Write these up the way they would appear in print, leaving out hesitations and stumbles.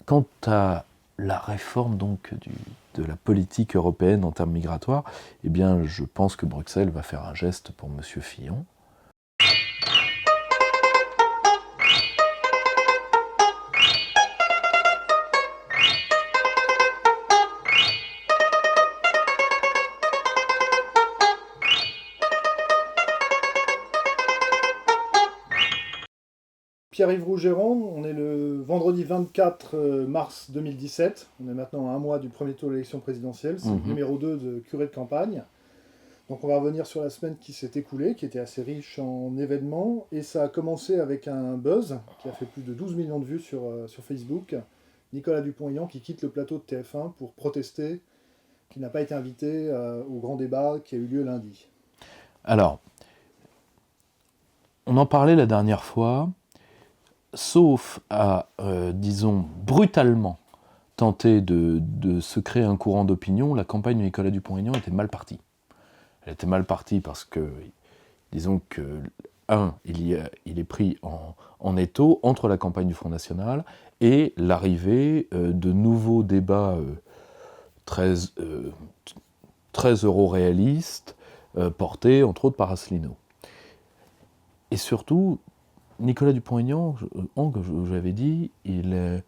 Quant à la réforme donc de la politique européenne en termes migratoires, eh bien, je pense que Bruxelles va faire un geste pour M. Fillon. Pierre-Yves Rougeron, on est le vendredi 24 mars 2017. On est maintenant à un mois du premier tour de l'élection présidentielle. C'est le numéro 2 de curé de campagne. Donc on va revenir sur la semaine qui s'est écoulée, qui était assez riche en événements. Et ça a commencé avec un buzz qui a fait plus de 12 millions de vues sur Facebook. Nicolas Dupont-Aignan qui quitte le plateau de TF1 pour protester, qui n'a pas été invité au grand débat qui a eu lieu lundi. Alors, on en parlait la dernière fois, sauf à, disons, brutalement tenter de se créer un courant d'opinion, la campagne de Nicolas Dupont-Aignan était mal partie. Elle était mal partie parce que, disons que, il est pris en étau entre la campagne du Front National et l'arrivée de nouveaux débats très euroréalistes, portés entre autres par Asselineau. Et surtout, Nicolas Dupont-Aignan, j'avais dit, il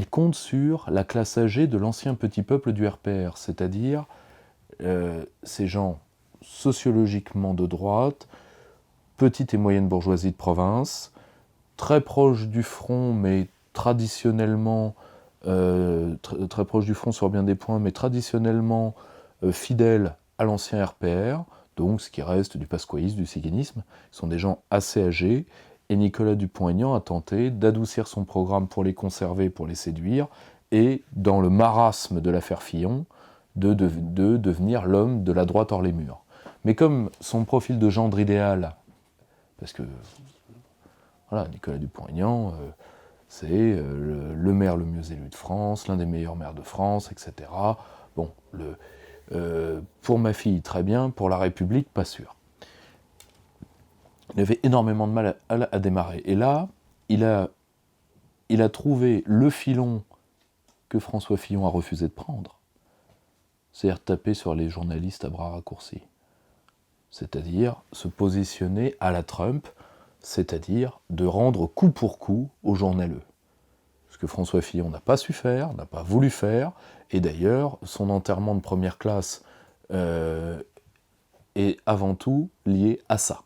compte sur la classe âgée de l'ancien petit peuple du RPR, c'est-à-dire ces gens sociologiquement de droite, petite et moyenne bourgeoisie de province, très proche du front, mais traditionnellement, très proche du front sur bien des points, mais traditionnellement fidèles à l'ancien RPR, donc ce qui reste du pasquaïsme, du séguénisme, sont des gens assez âgés, et Nicolas Dupont-Aignan a tenté d'adoucir son programme pour les conserver, pour les séduire, et dans le marasme de l'affaire Fillon, de devenir l'homme de la droite hors les murs. Mais comme son profil de gendre idéal, parce que voilà, Nicolas Dupont-Aignan, c'est le maire le mieux élu de France, l'un des meilleurs maires de France, etc. Bon, pour ma fille, très bien, pour la République, pas sûr. Il avait énormément de mal à démarrer. Et là, il a trouvé le filon que François Fillon a refusé de prendre. C'est-à-dire taper sur les journalistes à bras raccourcis. C'est-à-dire se positionner à la Trump, c'est-à-dire de rendre coup pour coup aux journaleux. Ce que François Fillon n'a pas su faire, n'a pas voulu faire, et d'ailleurs, son enterrement de première classe est avant tout lié à ça.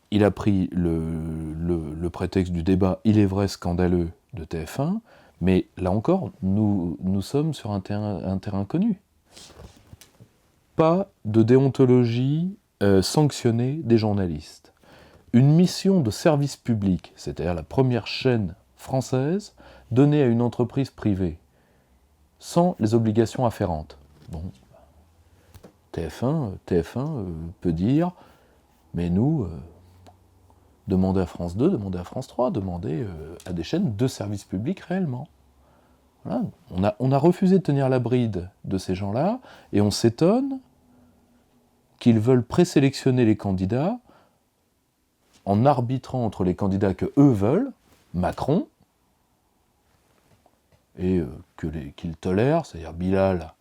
Il a pris le prétexte du débat, il est vrai, scandaleux de TF1, mais là encore, nous sommes sur un terrain connu. Pas de déontologie sanctionnée des journalistes. Une mission de service public, c'est-à-dire la première chaîne française, donnée à une entreprise privée, sans les obligations afférentes. Bon, TF1 peut dire, mais nous, demandez à France 2, demandez à France 3, demandez à des chaînes de service public réellement. Voilà. On a refusé de tenir la bride de ces gens-là, et on s'étonne qu'ils veulent présélectionner les candidats en arbitrant entre les candidats que eux veulent, Macron, et qu'ils tolèrent, c'est-à-dire Bilal,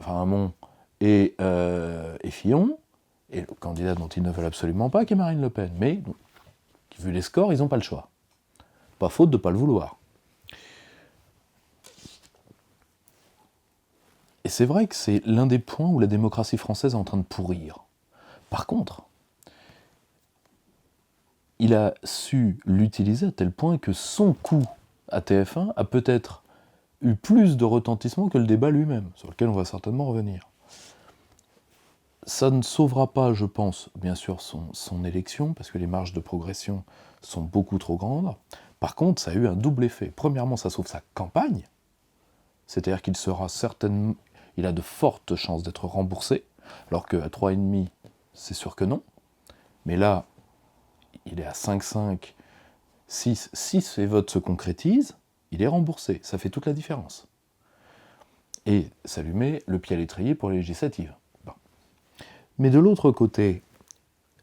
Hamon et Fillon, et le candidat dont ils ne veulent absolument pas, qui est Marine Le Pen. Mais, vu les scores, ils n'ont pas le choix. Pas faute de ne pas le vouloir. Et c'est vrai que c'est l'un des points où la démocratie française est en train de pourrir. Par contre, il a su l'utiliser à tel point que son coup à TF1 a peut-être eu plus de retentissement que le débat lui-même, sur lequel on va certainement revenir. Ça ne sauvera pas, je pense, bien sûr, son élection, parce que les marges de progression sont beaucoup trop grandes. Par contre, ça a eu un double effet. Premièrement, ça sauve sa campagne, c'est-à-dire qu'il sera certainement... Il a de fortes chances d'être remboursé, alors qu'à 3,5, c'est sûr que non. Mais là, il est à 5,5, 6, si ses votes se concrétisent, il est remboursé. Ça fait toute la différence. Et ça lui met le pied à l'étrier pour les législatives. Bon. Mais de l'autre côté,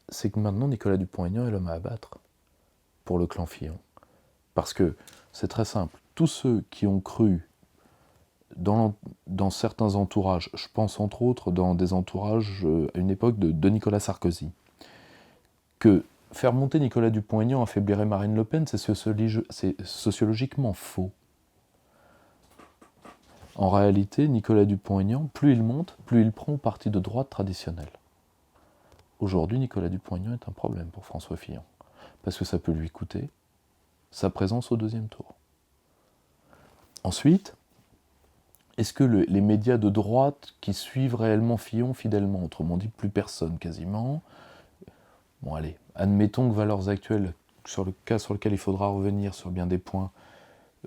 c'est que maintenant Nicolas Dupont-Aignan est l'homme à abattre pour le clan Fillon. Parce que c'est très simple. Tous ceux qui ont cru dans certains entourages, je pense entre autres dans des entourages à une époque de Nicolas Sarkozy, que faire monter Nicolas Dupont-Aignan affaiblirait Marine Le Pen, c'est sociologiquement faux. En réalité, Nicolas Dupont-Aignan, plus il monte, plus il prend au parti de droite traditionnel. Aujourd'hui, Nicolas Dupont-Aignan est un problème pour François Fillon, parce que ça peut lui coûter sa présence au deuxième tour. Ensuite, est-ce que les médias de droite qui suivent réellement Fillon fidèlement, autrement dit plus personne quasiment, bon allez, admettons que Valeurs Actuelles, sur le cas sur lequel il faudra revenir sur bien des points,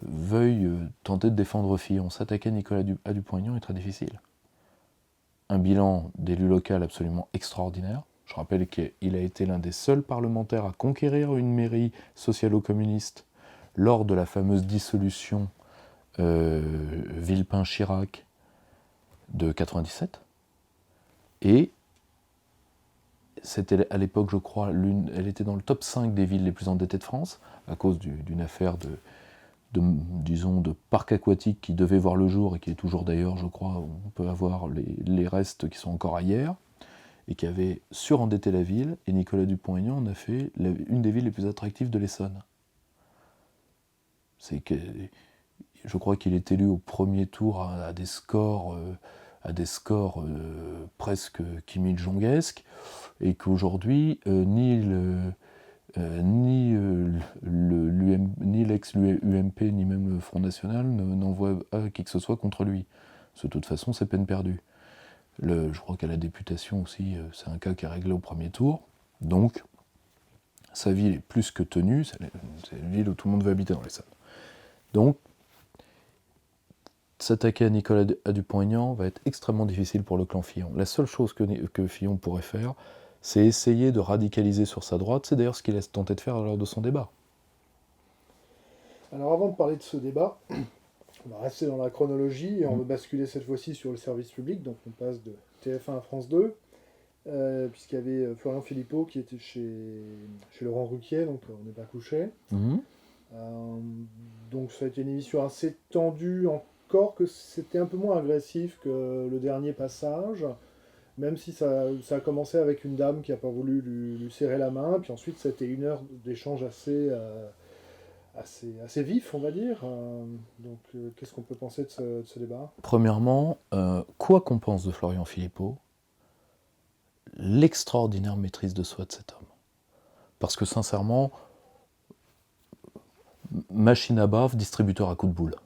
veuille tenter de défendre Fillon, s'attaquer à Nicolas Dupont-Aignan est très difficile. Un bilan d'élu local absolument extraordinaire. Je rappelle qu'il a été l'un des seuls parlementaires à conquérir une mairie socialo-communiste lors de la fameuse dissolution Villepin-Chirac de 97. Et c'était à l'époque, je crois, elle était dans le top 5 des villes les plus endettées de France, à cause d'une affaire disons, de parc aquatique qui devait voir le jour, et qui est toujours d'ailleurs, je crois, on peut avoir les restes qui sont encore ailleurs, et qui avait surendetté la ville, et Nicolas Dupont-Aignan en a fait une des villes les plus attractives de l'Essonne. Je crois qu'il est élu au premier tour à des scores presque Kim Il-jongesques, et qu'aujourd'hui, ni l'ex-UMP, ni même le Front National n'envoie qui que ce soit contre lui. De toute façon, c'est peine perdue. Je crois qu'à la députation aussi, c'est un cas qui est réglé au premier tour. Donc, sa ville est plus que tenue, c'est une ville où tout le monde veut habiter dans l'Essonne. Donc, s'attaquer à Nicolas Dupont-Aignan va être extrêmement difficile pour le clan Fillon. La seule chose que Fillon pourrait faire, c'est essayer de radicaliser sur sa droite. C'est d'ailleurs ce qu'il a tenté de faire lors de son débat. Alors avant de parler de ce débat, on va rester dans la chronologie et on va basculer cette fois-ci sur le service public. Donc on passe de TF1 à France 2, puisqu'il y avait Florian Philippot qui était chez Laurent Ruquier, donc on n'est pas couché. Donc ça a été une émission assez tendue, encore que c'était un peu moins agressif que le dernier passage, même si ça a commencé avec une dame qui n'a pas voulu lui serrer la main, puis ensuite c'était une heure d'échange assez vif, on va dire. Donc qu'est-ce qu'on peut penser de ce débat ? Premièrement, quoi qu'on pense de Florian Philippot, l'extraordinaire maîtrise de soi de cet homme. Parce que sincèrement, machine à bave, distributeur à coups de boule.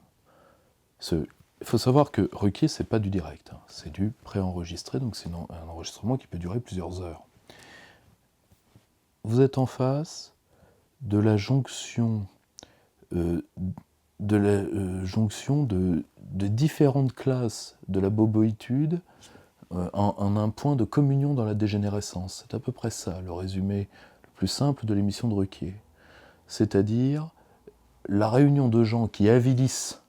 Il faut savoir que Ruquier, c'est pas du direct, hein. C'est du préenregistré, donc c'est un enregistrement qui peut durer plusieurs heures. Vous êtes en face de la jonction de différentes classes de la boboïtude en un point de communion dans la dégénérescence. C'est à peu près ça, le résumé le plus simple de l'émission de Ruquier. C'est-à-dire la réunion de gens qui avilissent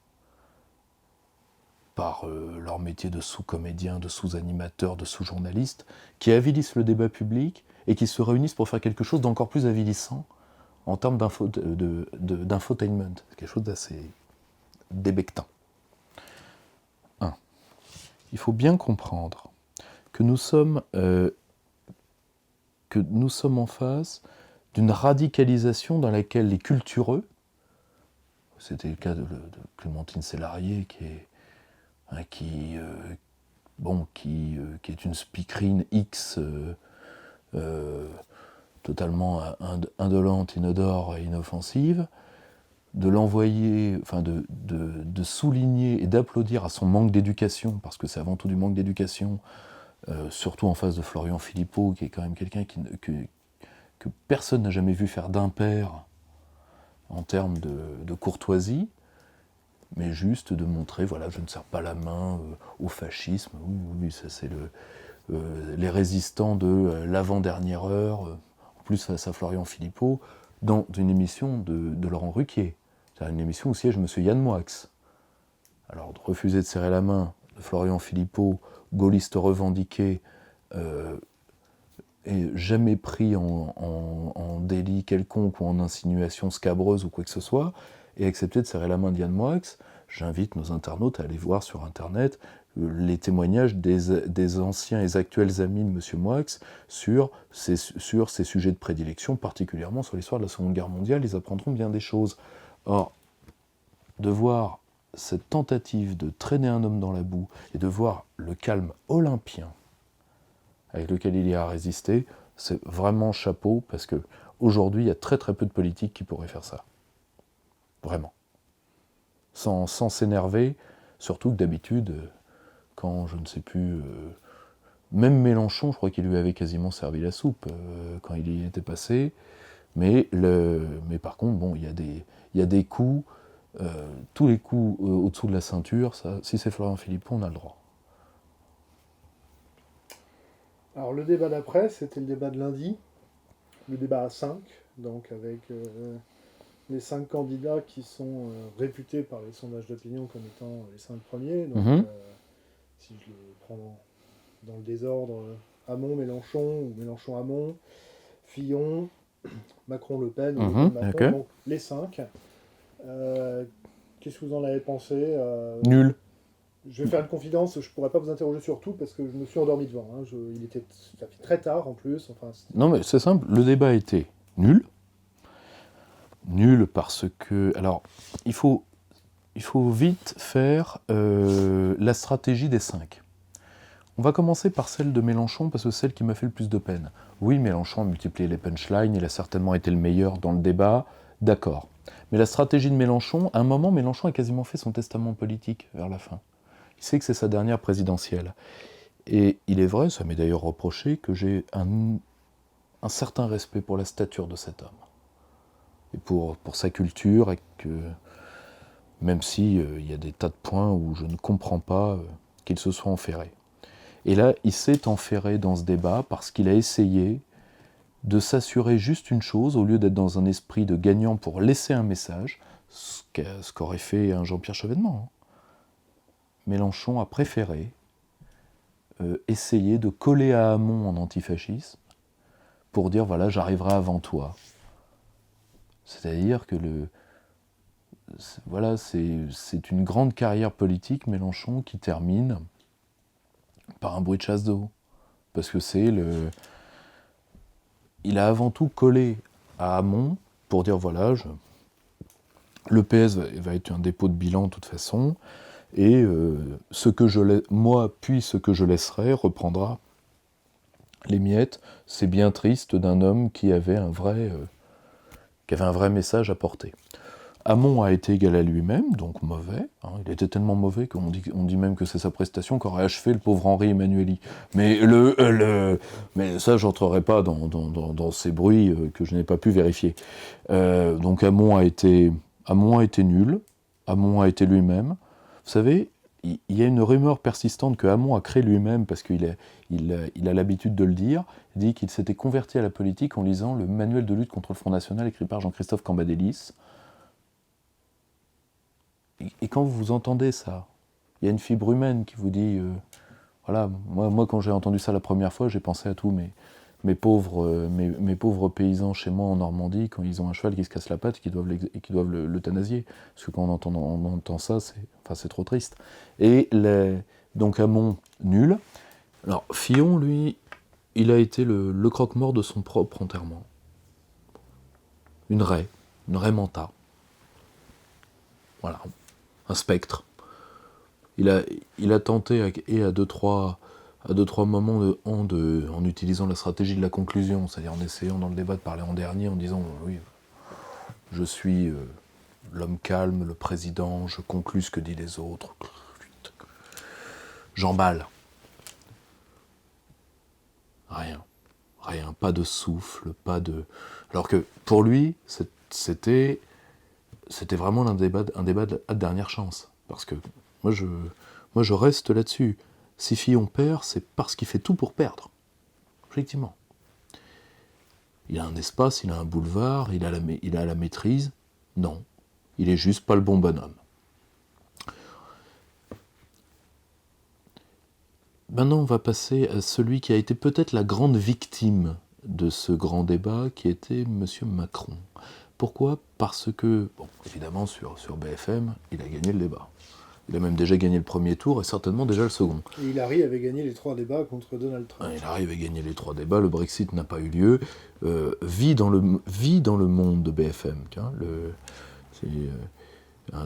par leur métier de sous-comédien, de sous-animateur, de sous-journaliste, qui avilissent le débat public et qui se réunissent pour faire quelque chose d'encore plus avilissant en termes d'infotainment. C'est quelque chose d'assez débectant. Il faut bien comprendre que nous sommes en face d'une radicalisation dans laquelle les cultureux, c'était le cas de Clémentine Célarié, qui est une speakerine X totalement indolente, inodore et inoffensive, de l'envoyer, enfin de souligner et d'applaudir à son manque d'éducation, parce que c'est avant tout du manque d'éducation, surtout en face de Florian Philippot, qui est quand même quelqu'un que personne n'a jamais vu faire d'impair en termes de courtoisie, mais juste de montrer, voilà, je ne serre pas la main au fascisme. Oui, ça c'est les résistants de l'avant-dernière heure, en plus face à Florian Philippot, dans une émission de Laurent Ruquier. C'est une émission où siège M. Yann Moix. Alors, de refuser de serrer la main de Florian Philippot, gaulliste revendiqué, et jamais pris en délit quelconque ou en insinuation scabreuse ou quoi que ce soit, et accepté de serrer la main d'Yann Moix, j'invite nos internautes à aller voir sur Internet les témoignages des anciens et actuels amis de M. Moix sur ces sujets de prédilection, particulièrement sur l'histoire de la Seconde Guerre mondiale. Ils apprendront bien des choses. Or, de voir cette tentative de traîner un homme dans la boue et de voir le calme olympien avec lequel il y a résisté, c'est vraiment chapeau, parce que aujourd'hui, il y a très très peu de politiques qui pourraient faire ça. Vraiment. Sans s'énerver, surtout que d'habitude, quand je ne sais plus, même Mélenchon, je crois qu'il lui avait quasiment servi la soupe quand il y était passé, mais par contre, bon, il y a des coups, tous les coups au-dessous de la ceinture, ça, si c'est Florian Philippon, on a le droit. Alors le débat d'après, c'était le débat de lundi, le débat à 5, donc avec les 5 candidats qui sont réputés par les sondages d'opinion comme étant les 5 premiers. Donc si je les prends dans le désordre, Hamon, Mélenchon, ou Mélenchon-Hamon, Fillon, Macron-Le Pen, ou Le Pen Macron, okay. Donc les 5. Qu'est-ce que vous en avez pensé Nul. Je vais faire une confidence, je ne pourrais pas vous interroger sur tout parce que je me suis endormi devant. Ça fait très tard en plus. Enfin, non mais c'est simple, le débat était nul. Nul parce que... Alors, il faut vite faire la stratégie des 5. On va commencer par celle de Mélenchon parce que c'est celle qui m'a fait le plus de peine. Oui, Mélenchon a multiplié les punchlines, il a certainement été le meilleur dans le débat, d'accord. Mais la stratégie de Mélenchon, à un moment, Mélenchon a quasiment fait son testament politique vers la fin. Il sait que c'est sa dernière présidentielle. Et il est vrai, ça m'est d'ailleurs reproché, que j'ai un certain respect pour la stature de cet homme. Et pour sa culture, et que, même si y a des tas de points où je ne comprends pas qu'il se soit enferré. Et là, il s'est enferré dans ce débat parce qu'il a essayé de s'assurer juste une chose, au lieu d'être dans un esprit de gagnant pour laisser un message, ce qu'aurait fait un Jean-Pierre Chevènement. Mélenchon a préféré essayer de coller à Hamon en antifascisme pour dire, voilà, j'arriverai avant toi. C'est-à-dire que voilà, c'est une grande carrière politique, Mélenchon, qui termine par un bruit de chasse d'eau. Parce que il a avant tout collé à Hamon pour dire, voilà, le PS va être un dépôt de bilan de toute façon, et ce que je laisserai reprendra les miettes. C'est bien triste d'un homme qui avait un vrai message à porter. Hamon a été égal à lui-même, donc mauvais. Il était tellement mauvais qu'on dit même que c'est sa prestation qu'aurait achevé le pauvre Henri Emmanuelli. Mais mais ça, j'entrerai pas dans ces bruits que je n'ai pas pu vérifier. Donc Hamon a été nul. Hamon a été lui-même. Vous savez, il y a une rumeur persistante que Hamon a créé lui-même, parce qu'il a l'habitude de le dire. Il dit qu'il s'était converti à la politique en lisant le manuel de lutte contre le Front National écrit par Jean-Christophe Cambadélis. Et quand vous entendez ça, il y a une fibre humaine qui vous dit, voilà, moi quand j'ai entendu ça la première fois, j'ai pensé à tous mes pauvres paysans chez moi en Normandie, quand ils ont un cheval qui se casse la patte et qui doivent l'euthanasier. Parce que quand on entend ça, c'est trop triste. Et donc Hamon, nul. Alors Fillon, lui, il a été le croque-mort de son propre enterrement. Une raie manta. Voilà. Un spectre. Il a tenté à deux trois moments en utilisant la stratégie de la conclusion, c'est-à-dire en essayant dans le débat de parler en dernier, en disant oui, je suis l'homme calme, le président, je conclus ce que disent les autres. J'emballe. Rien, pas de souffle, pas de... Alors que pour lui, c'était vraiment un débat de dernière chance. Parce que moi je reste là-dessus. Si Fillon perd, c'est parce qu'il fait tout pour perdre. Effectivement. Il a un espace, il a un boulevard, il a la maîtrise. Non. Il est juste pas le bon bonhomme. Maintenant, on va passer à celui qui a été peut-être la grande victime de ce grand débat, qui était M. Macron. Pourquoi ? Parce que, bon, évidemment, sur BFM, il a gagné le débat. Il a même déjà gagné le premier tour et certainement déjà le second. Et Hillary avait gagné les 3 débats contre Donald Trump. Hillary avait gagné les 3 débats, le Brexit n'a pas eu lieu. Vit dans le monde de BFM.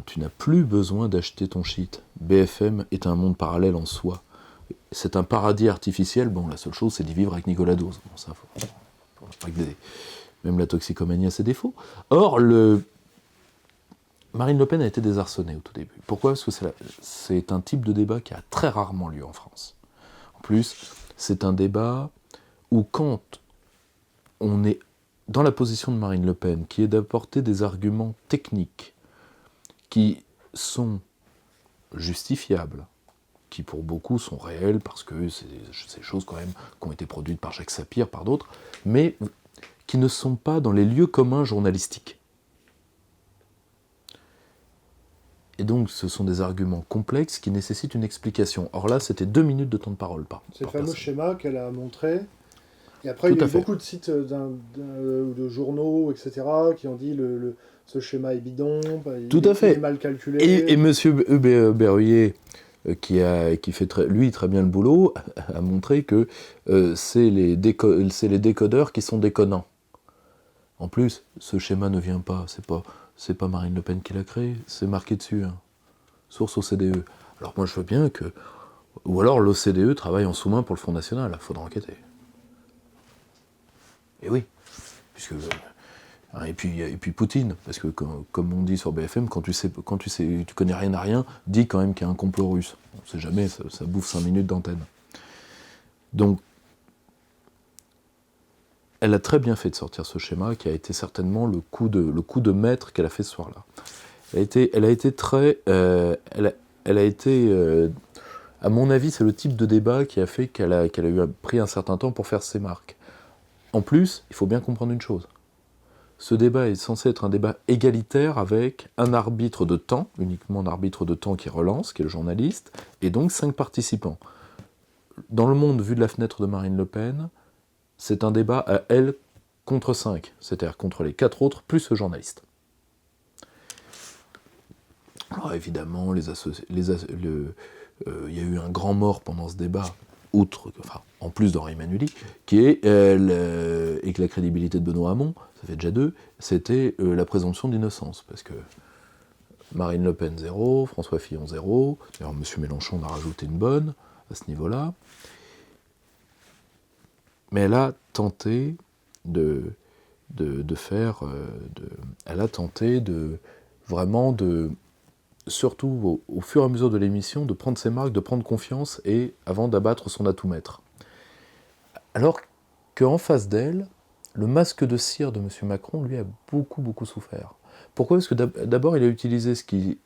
Tu n'as plus besoin d'acheter ton shit. BFM est un monde parallèle en soi. C'est un paradis artificiel. Bon, la seule chose, c'est d'y vivre avec Nicolas Dose. Bon, ça, faut pas que même la toxicomanie a ses défauts. Or, Marine Le Pen a été désarçonnée au tout début. Pourquoi ? Parce que c'est un type de débat qui a très rarement lieu en France. En plus, c'est un débat où quand on est dans la position de Marine Le Pen, qui est d'apporter des arguments techniques qui sont justifiables, qui pour beaucoup sont réels, parce que c'est des choses quand même qui ont été produites par Jacques Sapir, par d'autres, mais qui ne sont pas dans les lieux communs journalistiques. Et donc, ce sont des arguments complexes qui nécessitent une explication. Or là, c'était 2 minutes de temps de parole par C'est le personne. fameux schéma qu'elle a montré. Et après, il y a eu beaucoup de sites ou de journaux, etc., qui ont dit ce schéma est bidon, il est mal calculé. Et M. Berruyer, qui fait très bien le boulot, a montré que c'est les décodeurs qui sont déconnants. En plus, ce schéma ne vient pas, c'est pas Marine Le Pen qui l'a créé, c'est marqué dessus, hein. Source OCDE. Alors moi je veux bien que... Ou alors l'OCDE travaille en sous-main pour le Front National, il faudra enquêter. Et oui, puisque... Et puis Poutine, parce que comme on dit sur BFM, quand tu connais rien à rien, dis quand même qu'il y a un complot russe. On ne sait jamais, ça bouffe 5 minutes d'antenne. Donc, elle a très bien fait de sortir ce schéma, qui a été certainement le coup de maître qu'elle a fait ce soir-là. Elle a été très... à mon avis, c'est le type de débat qui a fait qu'elle a pris un certain temps pour faire ses marques. En plus, il faut bien comprendre une chose. Ce débat est censé être un débat égalitaire avec un arbitre de temps, uniquement un arbitre de temps qui relance, qui est le journaliste, et donc 5 participants. Dans le monde vu de la fenêtre de Marine Le Pen, c'est un débat à elle contre 5, c'est-à-dire contre les 4 autres, plus le journaliste. Alors évidemment, il y a eu un grand mort pendant ce débat, en plus d'Henri Emmanuelli, et que la crédibilité de Benoît Hamon, ça fait déjà 2, c'était la présomption d'innocence, parce que Marine Le Pen 0, François Fillon 0, d'ailleurs M. Mélenchon en a rajouté une bonne à ce niveau-là, mais elle a tenté surtout au fur et à mesure de l'émission, de prendre ses marques, de prendre confiance, et avant d'abattre son atout maître. Alors qu'en face d'elle, le masque de cire de M. Macron, lui, a beaucoup, beaucoup souffert. Pourquoi ? Parce que d'abord, il a utilisé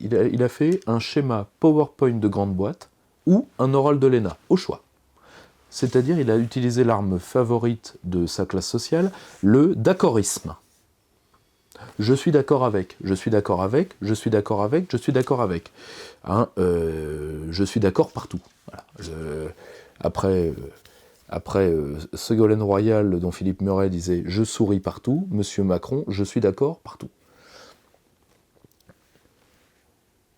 il a fait un schéma PowerPoint de grande boîte ou un oral de l'ENA, au choix. C'est-à-dire, il a utilisé l'arme favorite de sa classe sociale, le d'accordsisme. Je suis d'accord avec, je suis d'accord avec, je suis d'accord avec, je suis d'accord avec. Hein, je suis d'accord partout. Voilà. Après Ségolène Royal, dont Philippe Murray disait « je souris partout », Monsieur Macron, je suis d'accord partout.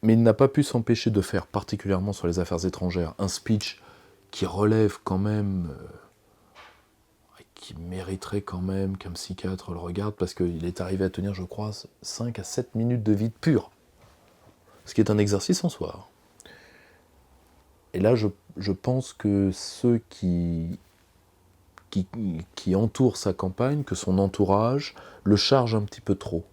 Mais il n'a pas pu s'empêcher de faire, particulièrement sur les affaires étrangères, un speech qui relève quand même... qui mériterait quand même qu'un psychiatre le regarde, parce qu'il est arrivé à tenir, je crois, 5 à 7 minutes de vide pur. Ce qui est un exercice en soi. Et là, je pense que ceux qui entourent sa campagne, que son entourage, le chargent un petit peu trop.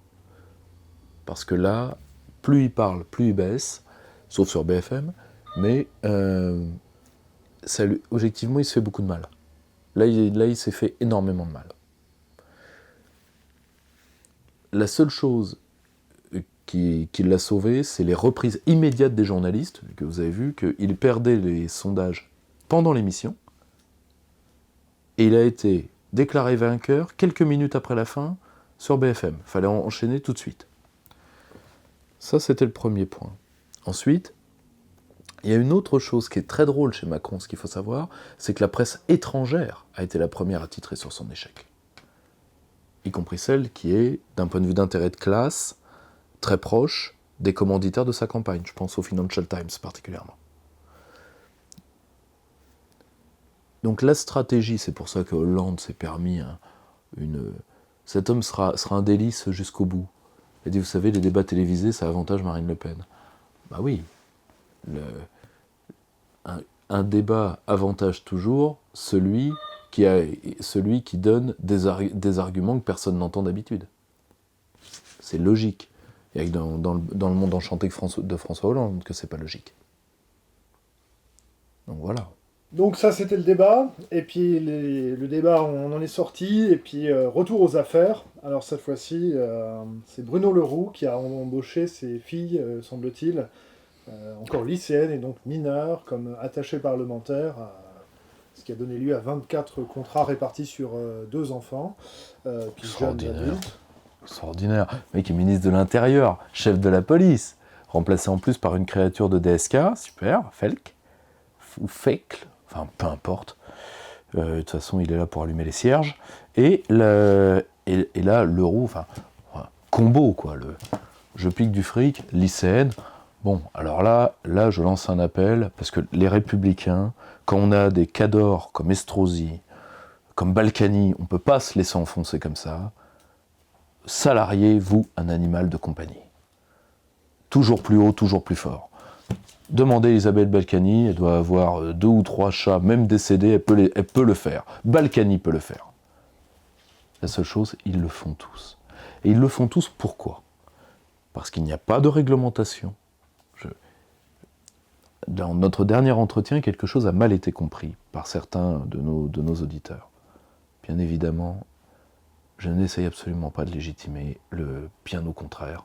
Parce que là, plus il parle, plus il baisse, sauf sur BFM, mais objectivement, il se fait beaucoup de mal. Là, il s'est fait énormément de mal. La seule chose qui l'a sauvé, c'est les reprises immédiates des journalistes, que vous avez vu, qu'il perdait les sondages pendant l'émission, et il a été déclaré vainqueur quelques minutes après la fin sur BFM. Il fallait enchaîner tout de suite. Ça, c'était le premier point. Ensuite, Il y a une autre chose qui est très drôle chez Macron, ce qu'il faut savoir, c'est que la presse étrangère a été la première à titrer sur son échec. Y compris celle qui est, d'un point de vue d'intérêt de classe, très proche des commanditaires de sa campagne. Je pense au Financial Times particulièrement. Donc la stratégie, c'est pour ça que Hollande s'est permis cet homme sera un délice jusqu'au bout. Il a dit, vous savez, les débats télévisés, ça avantage Marine Le Pen. Bah oui, un débat avantage toujours celui qui donne des arguments que personne n'entend d'habitude. C'est logique. Il y a que dans le monde enchanté de François Hollande que c'est pas logique. Donc voilà. Donc ça, c'était le débat. Et puis le débat, on en est sorti. Et puis retour aux affaires. Alors cette fois-ci, c'est Bruno Le Roux qui a embauché ses filles, semble-t-il, encore lycéennes et donc mineures, comme attachées parlementaires, ce qui a donné lieu à 24 contrats répartis sur 2 enfants, puis jeunes adultes. Extraordinaire. Le mec est ministre de l'Intérieur, chef de la police, remplacé en plus par une créature de DSK, super, Felk, ou Fekl, enfin peu importe. De toute façon, il est là pour allumer les cierges. Et là, Le Roux, enfin, combo, quoi. Je pique du fric, lycéenne. Bon, alors là, je lance un appel, parce que les Républicains, quand on a des cadors comme Estrosi, comme Balkany, on ne peut pas se laisser enfoncer comme ça. Salariez-vous un animal de compagnie. Toujours plus haut, toujours plus fort. Demandez à Isabelle Balkany, elle doit avoir 2 ou 3 chats, même décédés, elle peut le faire. Balkany peut le faire. La seule chose, ils le font tous. Et ils le font tous pourquoi ? Parce qu'il n'y a pas de réglementation. Dans notre dernier entretien, quelque chose a mal été compris par certains de nos auditeurs. Bien évidemment, je n'essaye absolument pas de légitimer, bien au contraire,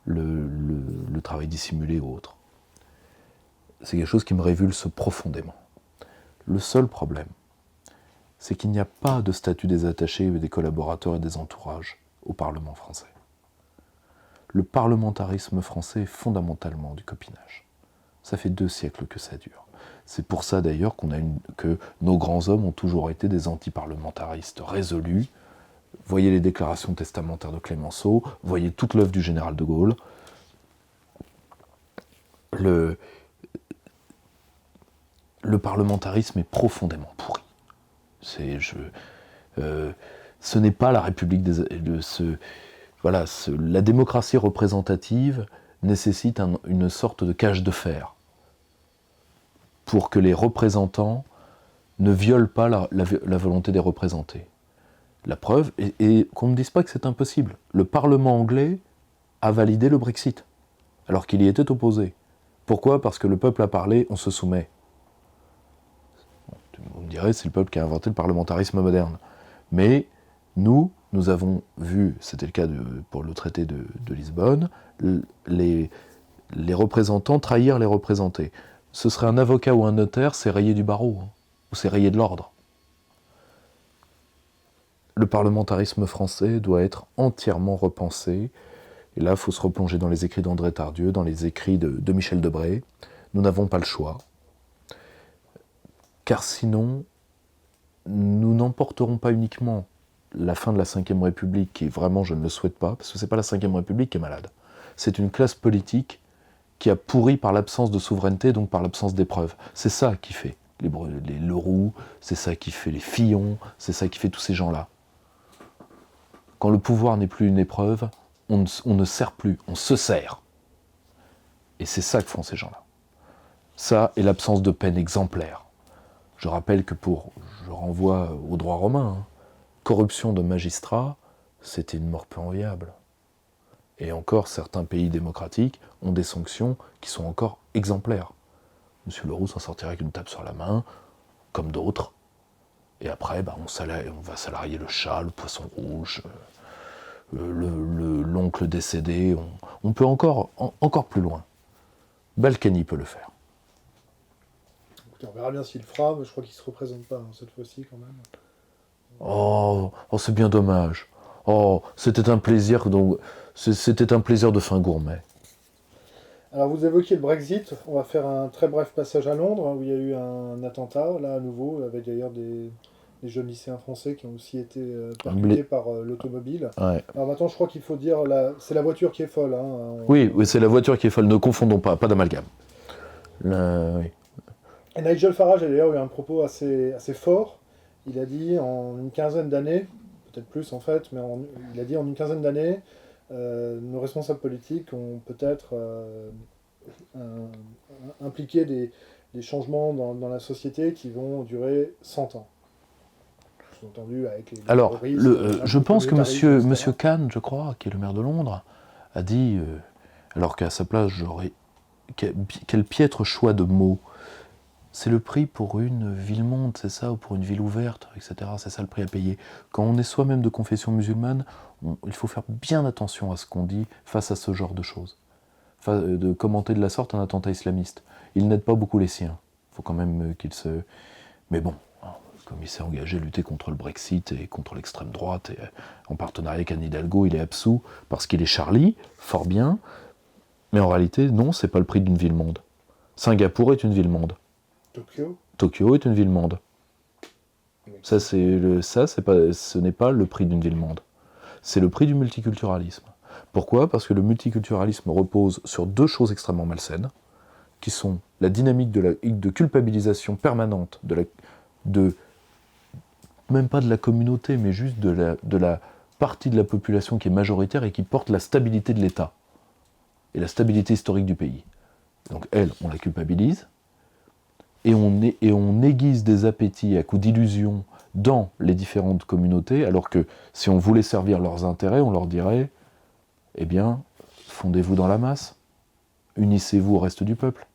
le travail dissimulé ou autre. C'est quelque chose qui me révulse profondément. Le seul problème, c'est qu'il n'y a pas de statut des attachés, des collaborateurs et des entourages au Parlement français. Le parlementarisme français est fondamentalement du copinage. Ça fait 2 siècles que ça dure. C'est pour ça d'ailleurs que nos grands hommes ont toujours été des antiparlementaristes résolus. Voyez les déclarations testamentaires de Clémenceau, voyez toute l'œuvre du général de Gaulle. Le parlementarisme est profondément pourri. Ce n'est pas la République la démocratie représentative nécessite une sorte de cage de fer pour que les représentants ne violent pas la volonté des représentés. La preuve, et qu'on ne dise pas que c'est impossible, le Parlement anglais a validé le Brexit, alors qu'il y était opposé. Pourquoi ? Parce que le peuple a parlé, on se soumet. Vous me direz, c'est le peuple qui a inventé le parlementarisme moderne. Mais nous avons vu, c'était le cas pour le traité de Lisbonne, les représentants trahir les représentés. Ce serait un avocat ou un notaire, c'est rayé du barreau, ou c'est rayé de l'ordre. Le parlementarisme français doit être entièrement repensé. Et là, il faut se replonger dans les écrits d'André Tardieu, dans les écrits de Michel Debré. Nous n'avons pas le choix. Car sinon, nous n'emporterons pas uniquement la fin de la Ve République, qui vraiment, je ne le souhaite pas, parce que ce n'est pas la Ve République qui est malade. C'est une classe politique qui a pourri par l'absence de souveraineté, donc par l'absence d'épreuves. C'est ça qui fait les Le Roux, c'est ça qui fait les Fillon, c'est ça qui fait tous ces gens-là. Quand le pouvoir n'est plus une épreuve, on ne sert plus, on se sert. Et c'est ça que font ces gens-là. Ça et l'absence de peine exemplaire. Je rappelle que je renvoie au droit romain, corruption de magistrats, c'était une mort peu enviable. Et encore, certains pays démocratiques ont des sanctions qui sont encore exemplaires. Monsieur Le Roux s'en sortirait avec une tape sur la main, comme d'autres. Et après, on va salarier le chat, le poisson rouge, l'oncle décédé. On peut encore plus loin. Balkany peut le faire. Écoutez, on verra bien s'il le fera, mais je crois qu'il ne se représente pas cette fois-ci quand même. Oh, c'est bien dommage. Oh, c'était un plaisir de fin gourmet. Alors vous évoquiez le Brexit, on va faire un très bref passage à Londres, où il y a eu un attentat, là à nouveau, avec d'ailleurs des jeunes lycéens français qui ont aussi été percutés par l'automobile. Ouais. Alors maintenant je crois qu'il faut dire, c'est la voiture qui est folle. Oui, c'est la voiture qui est folle, ne confondons pas d'amalgame. Oui. Et Nigel Farage a d'ailleurs eu un propos assez fort. Il a dit en une quinzaine d'années, peut-être plus en fait, mais il a dit en une quinzaine d'années, nos responsables politiques ont peut-être impliqué des changements dans la société qui vont durer 100 ans. Sous-entendu avec les Alors, risques, je pense que etc. monsieur Khan, je crois, qui est le maire de Londres, a dit, alors qu'à sa place, quel piètre choix de mots. C'est le prix pour une ville-monde, c'est ça, ou pour une ville ouverte, etc. C'est ça le prix à payer. Quand on est soi-même de confession musulmane, il faut faire bien attention à ce qu'on dit face à ce genre de choses. De commenter de la sorte un attentat islamiste. Il n'aide pas beaucoup les siens. Il faut quand même qu'il se... Mais bon, comme il s'est engagé à lutter contre le Brexit et contre l'extrême droite, et en partenariat avec Anne Hidalgo, il est absous parce qu'il est Charlie, fort bien. Mais en réalité, non, c'est pas le prix d'une ville-monde. Singapour est une ville-monde. Tokyo est une ville-monde. Ça, ce n'est pas le prix d'une ville-monde. C'est le prix du multiculturalisme. Pourquoi ? Parce que le multiculturalisme repose sur deux choses extrêmement malsaines, qui sont la dynamique de culpabilisation permanente même pas de la communauté, mais juste de la partie de la population qui est majoritaire et qui porte la stabilité de l'État et la stabilité historique du pays. Donc elle, on la culpabilise, et on aiguise des appétits à coups d'illusions dans les différentes communautés, alors que si on voulait servir leurs intérêts, on leur dirait, eh bien, fondez-vous dans la masse, unissez-vous au reste du peuple,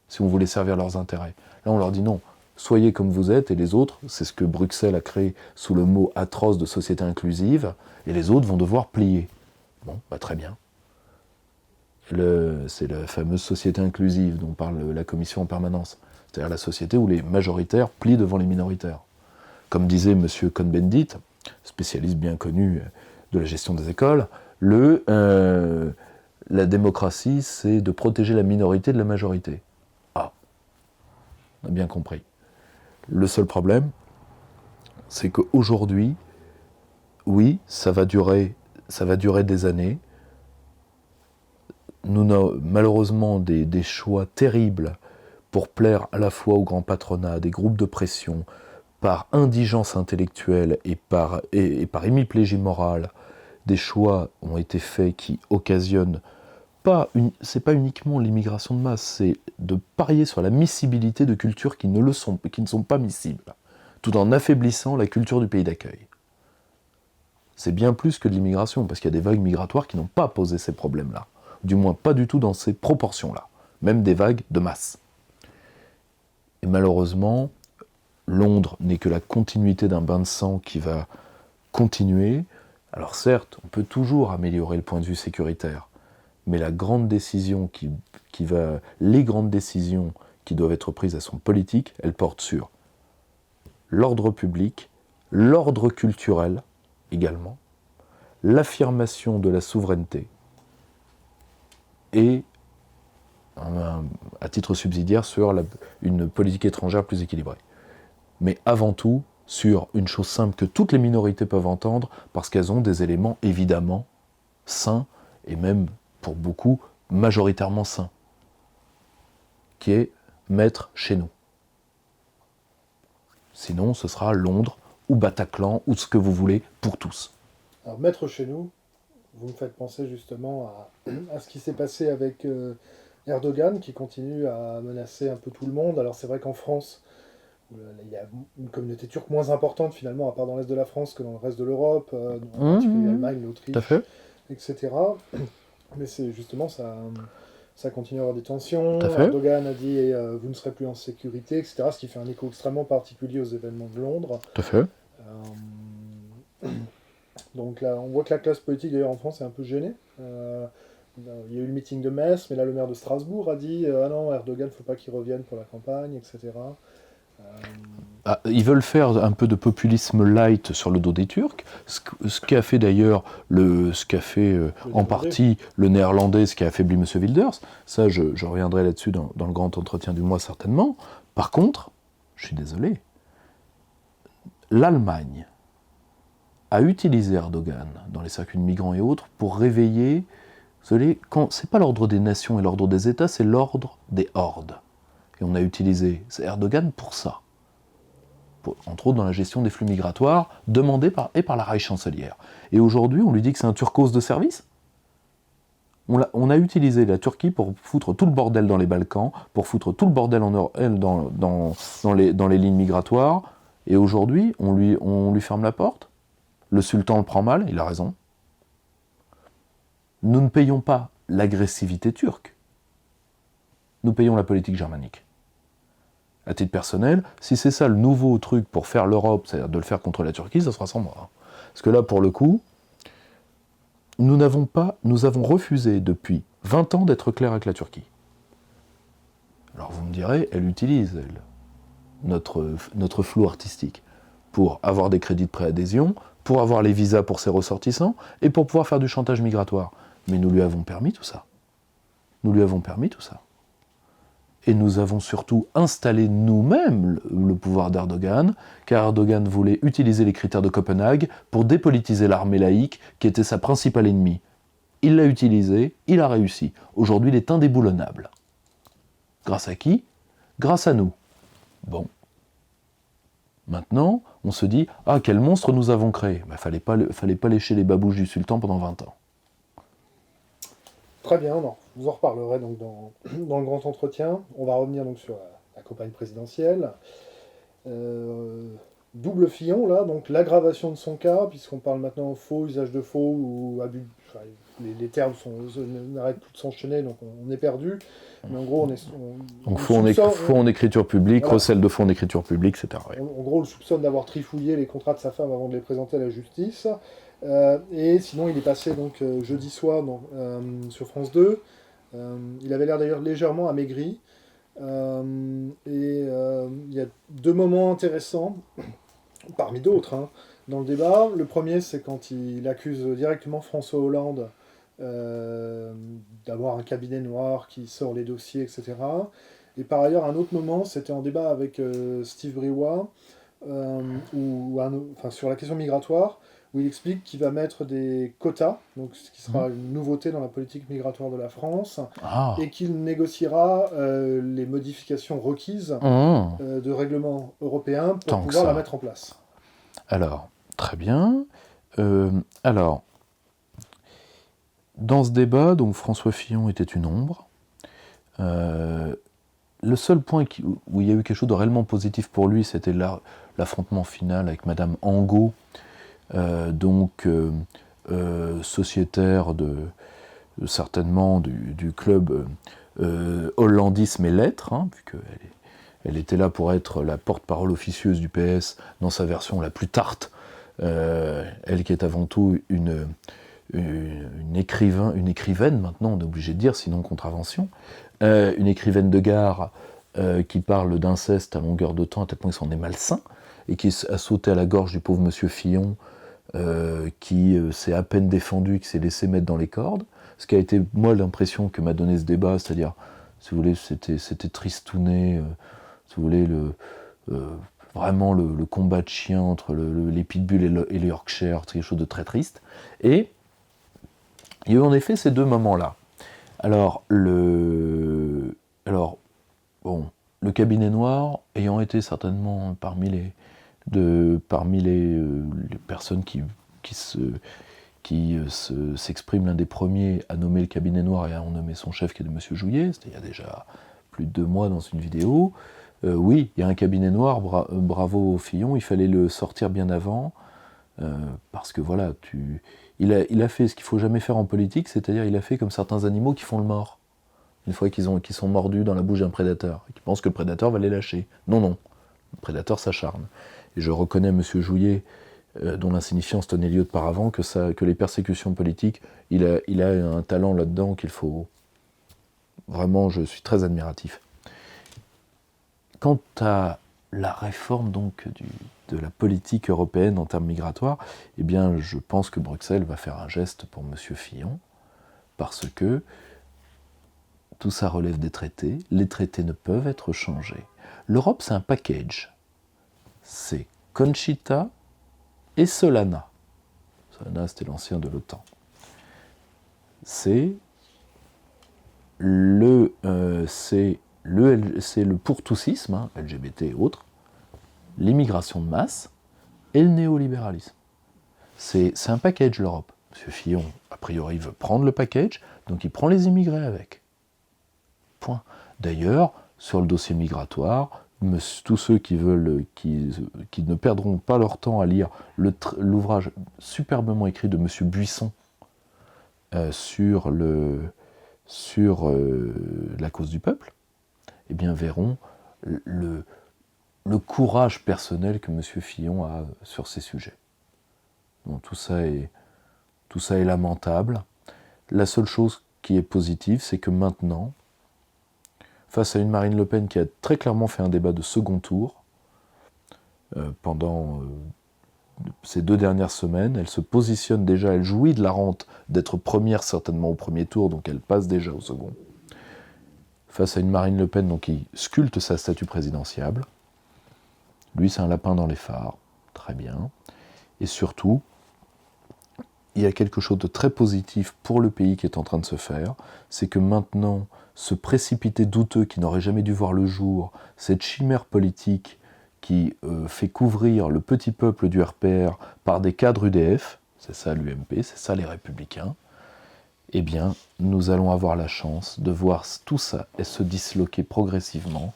si on voulait servir leurs intérêts. Là, on leur dit non, soyez comme vous êtes, et les autres, c'est ce que Bruxelles a créé sous le mot atroce de société inclusive, et les autres vont devoir plier. Bon, bah très bien. C'est la fameuse société inclusive dont parle la Commission en permanence. C'est-à-dire la société où les majoritaires plient devant les minoritaires. Comme disait M. Cohn-Bendit, spécialiste bien connu de la gestion des écoles, la démocratie, c'est de protéger la minorité de la majorité. Ah, on a bien compris. Le seul problème, c'est qu'aujourd'hui, oui, ça va durer des années. Nous avons malheureusement des choix terribles pour plaire à la fois au grand patronat, des groupes de pression, par indigence intellectuelle et par hémiplégie morale, des choix ont été faits qui occasionnent c'est pas uniquement l'immigration de masse, c'est de parier sur la miscibilité de cultures qui ne sont pas miscibles, tout en affaiblissant la culture du pays d'accueil. C'est bien plus que de l'immigration, parce qu'il y a des vagues migratoires qui n'ont pas posé ces problèmes-là, du moins pas du tout dans ces proportions-là, même des vagues de masse. Et malheureusement, Londres n'est que la continuité d'un bain de sang qui va continuer. Alors certes, on peut toujours améliorer le point de vue sécuritaire, mais les grandes décisions qui doivent être prises, elles sont politiques, elles portent sur l'ordre public, l'ordre culturel également, l'affirmation de la souveraineté et, à titre subsidiaire, sur une politique étrangère plus équilibrée. Mais avant tout, sur une chose simple que toutes les minorités peuvent entendre, parce qu'elles ont des éléments évidemment sains, et même pour beaucoup majoritairement sains, qui est mettre chez nous. Sinon, ce sera Londres, ou Bataclan, ou ce que vous voulez, pour tous. Alors, mettre chez nous, vous me faites penser justement à ce qui s'est passé avec Erdogan, qui continue à menacer un peu tout le monde. Alors c'est vrai qu'en France, il y a une communauté turque moins importante finalement, à part dans l'est de la France que dans le reste de l'Europe, en particulier l'Allemagne, l'Autriche, etc. Mais c'est justement ça continue à avoir des tensions. Erdogan a dit vous ne serez plus en sécurité, etc. Ce qui fait un écho extrêmement particulier aux événements de Londres. Tout à fait. Donc là, on voit que la classe politique d'ailleurs en France est un peu gênée. Il y a eu le meeting de Metz, mais là le maire de Strasbourg a dit ah non, Erdogan, il ne faut pas qu'il revienne pour la campagne, etc. ils veulent faire un peu de populisme light sur le dos des Turcs, ce qu'a fait d'ailleurs, en partie le néerlandais, ce qui a affaibli M. Wilders. Ça, je reviendrai là-dessus dans le grand entretien du mois certainement. Par contre, je suis désolé, l'Allemagne a utilisé Erdogan dans les circuits de migrants et autres pour réveiller, c'est pas l'ordre des nations et l'ordre des États, c'est l'ordre des hordes. Et on a utilisé Erdogan pour ça. Entre autres dans la gestion des flux migratoires, demandés par la Reichschancelière. Et aujourd'hui, on lui dit que c'est un turcos de service. On a utilisé la Turquie pour foutre tout le bordel dans les Balkans, pour foutre tout le bordel dans les lignes migratoires, et aujourd'hui, on lui ferme la porte. Le sultan le prend mal, il a raison. Nous ne payons pas l'agressivité turque. Nous payons la politique germanique. À titre personnel, si c'est ça le nouveau truc pour faire l'Europe, c'est-à-dire de le faire contre la Turquie, ça sera sans moi. Parce que là, pour le coup, nous avons refusé depuis 20 ans d'être clairs avec la Turquie. Alors vous me direz, elle utilise, notre flou artistique pour avoir des crédits de préadhésion, pour avoir les visas pour ses ressortissants, et pour pouvoir faire du chantage migratoire. Mais nous lui avons permis tout ça. Nous lui avons permis tout ça. Et nous avons surtout installé nous-mêmes le pouvoir d'Erdogan, car Erdogan voulait utiliser les critères de Copenhague pour dépolitiser l'armée laïque, qui était sa principale ennemie. Il l'a utilisé, il a réussi. Aujourd'hui, il est indéboulonnable. Grâce à qui ? Grâce à nous. Bon. Maintenant, on se dit « Ah, quel monstre nous avons créé !» Fallait pas lécher les babouches du sultan pendant 20 ans. Très bien, vous en reparlerez donc dans le grand entretien. On va revenir donc sur la campagne présidentielle. Double Fillon, là, donc l'aggravation de son cas, puisqu'on parle maintenant faux, usage de faux ou abus. Enfin, les termes n'arrêtent plus de s'enchaîner, donc on est perdu. Mais en gros, faux en écriture publique, voilà. recel de faux en écriture publique, etc. Ouais. En gros, on le soupçonne d'avoir trifouillé les contrats de sa femme avant de les présenter à la justice. Et sinon, il est passé donc jeudi soir sur France 2. Il avait l'air d'ailleurs légèrement amaigri. Il y a deux moments intéressants, parmi d'autres, dans le débat. Le premier, c'est quand il accuse directement François Hollande d'avoir un cabinet noir qui sort les dossiers, etc. Et par ailleurs, un autre moment, c'était en débat avec Steve Briouat, sur la question migratoire, où il explique qu'il va mettre des quotas, donc ce qui sera une nouveauté dans la politique migratoire de la France, et qu'il négociera les modifications requises de règlements européens pour pouvoir la mettre en place. Alors, très bien. Dans ce débat, donc François Fillon était une ombre. Le seul point où il y a eu quelque chose de réellement positif pour lui, c'était l'affrontement final avec Madame Angot, sociétaire certainement du club Hollandisme et Lettres, puisqu'elle était là pour être la porte-parole officieuse du PS dans sa version la plus tarte, elle qui est avant tout une écrivaine, maintenant on est obligé de dire, sinon contravention, une écrivaine de gare qui parle d'inceste à longueur de temps, à tel point qu'il s'en est malsain, et qui a sauté à la gorge du pauvre monsieur Fillon, qui s'est à peine défendu, qui s'est laissé mettre dans les cordes. Ce qui a été, moi, l'impression que m'a donné ce débat, c'est-à-dire, si vous voulez, c'était tristouné, si vous voulez, vraiment le combat de chiens entre les pitbulls et les Yorkshire, c'est quelque chose de très triste. Et il y a eu en effet ces deux moments-là. Alors, le cabinet noir ayant été certainement parmi les personnes qui s'expriment l'un des premiers à nommer le cabinet noir et à en nommer son chef, qui est de M. Jouillet, c'était il y a déjà plus de 2 mois dans une vidéo. Oui, il y a un cabinet noir, bravo Fillon, il fallait le sortir bien avant, parce que voilà, il a fait ce qu'il ne faut jamais faire en politique, c'est-à-dire il a fait comme certains animaux qui font le mort, une fois qu'ils sont mordus dans la bouche d'un prédateur, et qui pensent que le prédateur va les lâcher. Non, le prédateur s'acharne. Et je reconnais M. Jouillet, dont l'insignifiance tenait lieu de paravent, que les persécutions politiques, il a un talent là-dedans qu'il faut... Vraiment, je suis très admiratif. Quant à la réforme donc de la politique européenne en termes migratoires, eh bien, je pense que Bruxelles va faire un geste pour M. Fillon, parce que tout ça relève des traités, les traités ne peuvent être changés. L'Europe, c'est un package. C'est Conchita et Solana. Solana, c'était l'ancien de l'OTAN. C'est le pourtoussisme, LGBT et autres, l'immigration de masse et le néolibéralisme. C'est un package, l'Europe. M. Fillon, a priori, veut prendre le package, donc il prend les immigrés avec. Point. D'ailleurs, sur le dossier migratoire, tous ceux qui ne perdront pas leur temps à lire l'ouvrage superbement écrit de M. Buisson sur la cause du peuple, eh bien verront le courage personnel que M. Fillon a sur ces sujets. Donc, tout ça est lamentable. La seule chose qui est positive, c'est que maintenant, face à une Marine Le Pen qui a très clairement fait un débat de second tour, pendant ces 2 dernières semaines, elle se positionne déjà, elle jouit de la rente d'être première certainement au premier tour, donc elle passe déjà au second. Face à une Marine Le Pen donc, qui sculpte sa statue présidentielle, lui c'est un lapin dans les phares, très bien, et surtout, il y a quelque chose de très positif pour le pays qui est en train de se faire, c'est que maintenant, ce précipité douteux qui n'aurait jamais dû voir le jour, cette chimère politique qui fait couvrir le petit peuple du RPR par des cadres UDF, c'est ça l'UMP, c'est ça les Républicains, eh bien, nous allons avoir la chance de voir tout ça et se disloquer progressivement.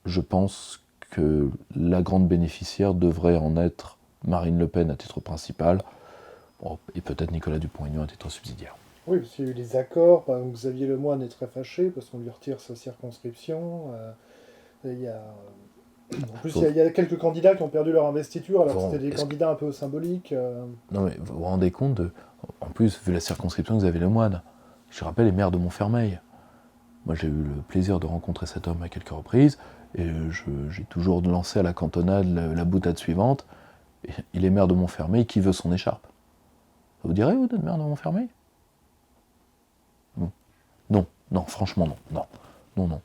Je pense que la grande bénéficiaire devrait en être Marine Le Pen à titre principal, et peut-être Nicolas Dupont-Aignan à titre subsidiaire. Oui, parce qu'il y a eu des accords. Par exemple, Xavier Lemoyne est très fâché parce qu'on lui retire sa circonscription. Il y a... En plus, il y a quelques candidats qui ont perdu leur investiture alors que c'était des candidats un peu symboliques. Non, mais vous vous rendez compte en plus, vu la circonscription de Xavier Lemoyne, je rappelle les maires de Montfermeil. Moi, j'ai eu le plaisir de rencontrer cet homme à quelques reprises, et j'ai toujours lancé à la cantonade la boutade suivante. Il est maire de Montfermeil, qui veut son écharpe? Ça vous dirait, vous, d'être maire de Montfermeil? Non, franchement, non. Bon.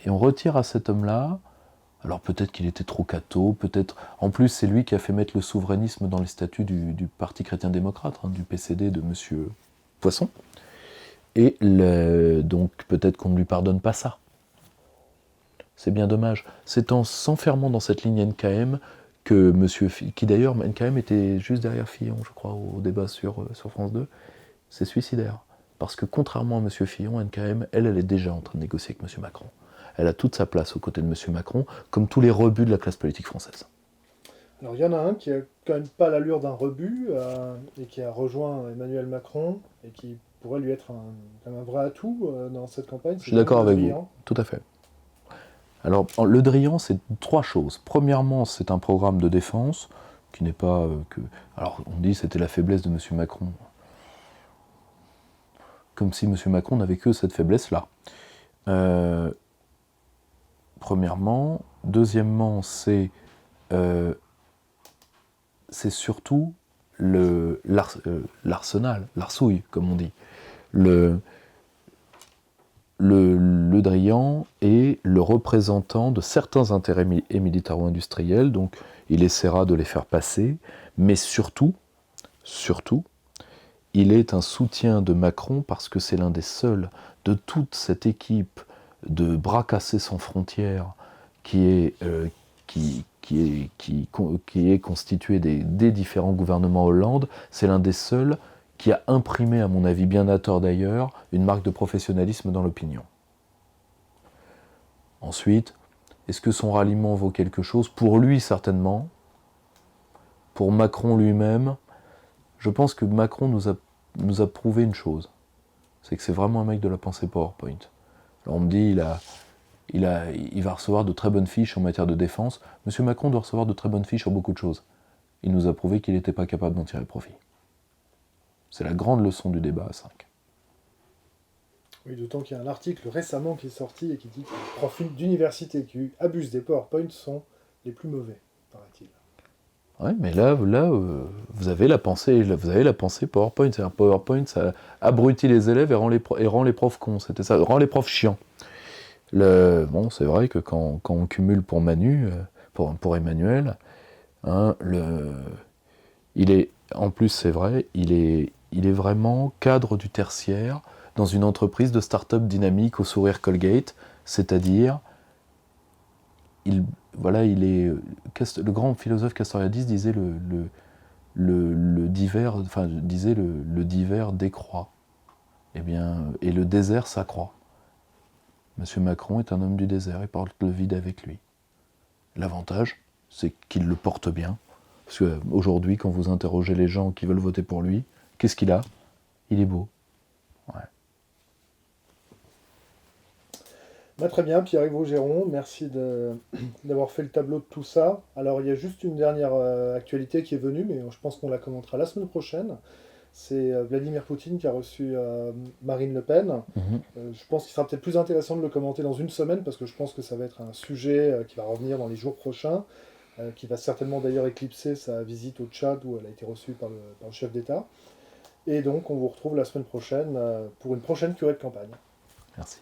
Et on retire à cet homme-là, alors peut-être qu'il était trop catho, peut-être... En plus, c'est lui qui a fait mettre le souverainisme dans les statuts du Parti chrétien-démocrate, du PCD de M. Poisson. Et donc peut-être qu'on ne lui pardonne pas ça. C'est bien dommage. C'est en s'enfermant dans cette ligne NKM que qui d'ailleurs, NKM était juste derrière Fillon, je crois, au débat sur France 2, c'est suicidaire. Parce que contrairement à M. Fillon, NKM, elle est déjà en train de négocier avec M. Macron. Elle a toute sa place aux côtés de M. Macron, comme tous les rebuts de la classe politique française. Alors il y en a un qui a quand même pas l'allure d'un rebut, et qui a rejoint Emmanuel Macron, et qui pourrait lui être un vrai atout dans cette campagne. Je suis d'accord avec vous, tout à fait. Alors, Le Drian, c'est 3 choses. Premièrement, c'est un programme de défense qui n'est pas que... Alors, on dit que c'était la faiblesse de M. Macron. Comme si M. Macron n'avait que cette faiblesse-là. Premièrement. Deuxièmement, c'est surtout l'arsenal, l'arsouille, comme on dit. Le Drian est le représentant de certains intérêts militaro-industriels, donc il essaiera de les faire passer, mais surtout, il est un soutien de Macron parce que c'est l'un des seuls de toute cette équipe de bras cassés sans frontières qui est constituée des différents gouvernements Hollande. C'est l'un des seuls qui a imprimé, à mon avis bien à tort d'ailleurs, une marque de professionnalisme dans l'opinion. Ensuite, est-ce que son ralliement vaut quelque chose? Pour lui, certainement. Pour Macron lui-même, je pense que Macron nous a prouvé une chose. C'est que c'est vraiment un mec de la pensée PowerPoint. Alors on me dit, il va recevoir de très bonnes fiches en matière de défense. Monsieur Macron doit recevoir de très bonnes fiches sur beaucoup de choses. Il nous a prouvé qu'il n'était pas capable d'en tirer profit. C'est la grande leçon du débat à 5. Oui, d'autant qu'il y a un article récemment qui est sorti et qui dit que les profs d'université qui abusent des PowerPoint sont les plus mauvais, paraît-il. Ouais, mais là, vous avez la pensée PowerPoint. C'est-à-dire PowerPoint, ça abrutit les élèves et rend les profs cons. C'était ça, rend les profs chiants. Bon, c'est vrai que quand on cumule pour pour Emmanuel, hein, en plus, c'est vrai, il est vraiment cadre du tertiaire dans une entreprise de start-up dynamique au sourire Colgate, c'est-à-dire, voilà, le grand philosophe Castoriadis disait le divers décroît, et le désert s'accroît. Monsieur Macron est un homme du désert, il porte le vide avec lui. L'avantage, c'est qu'il le porte bien. Parce qu'aujourd'hui, quand vous interrogez les gens qui veulent voter pour lui, qu'est-ce qu'il a? Il est beau. Ouais. Très bien, Pierre-Yves Rougeron, merci d'avoir fait le tableau de tout ça. Alors, il y a juste une dernière actualité qui est venue, mais je pense qu'on la commentera la semaine prochaine. C'est Vladimir Poutine qui a reçu Marine Le Pen. Je pense qu'il sera peut-être plus intéressant de le commenter dans une semaine, parce que je pense que ça va être un sujet qui va revenir dans les jours prochains, qui va certainement d'ailleurs éclipser sa visite au Tchad, où elle a été reçue par le chef d'État. Et donc, on vous retrouve la semaine prochaine pour une prochaine curée de campagne. Merci.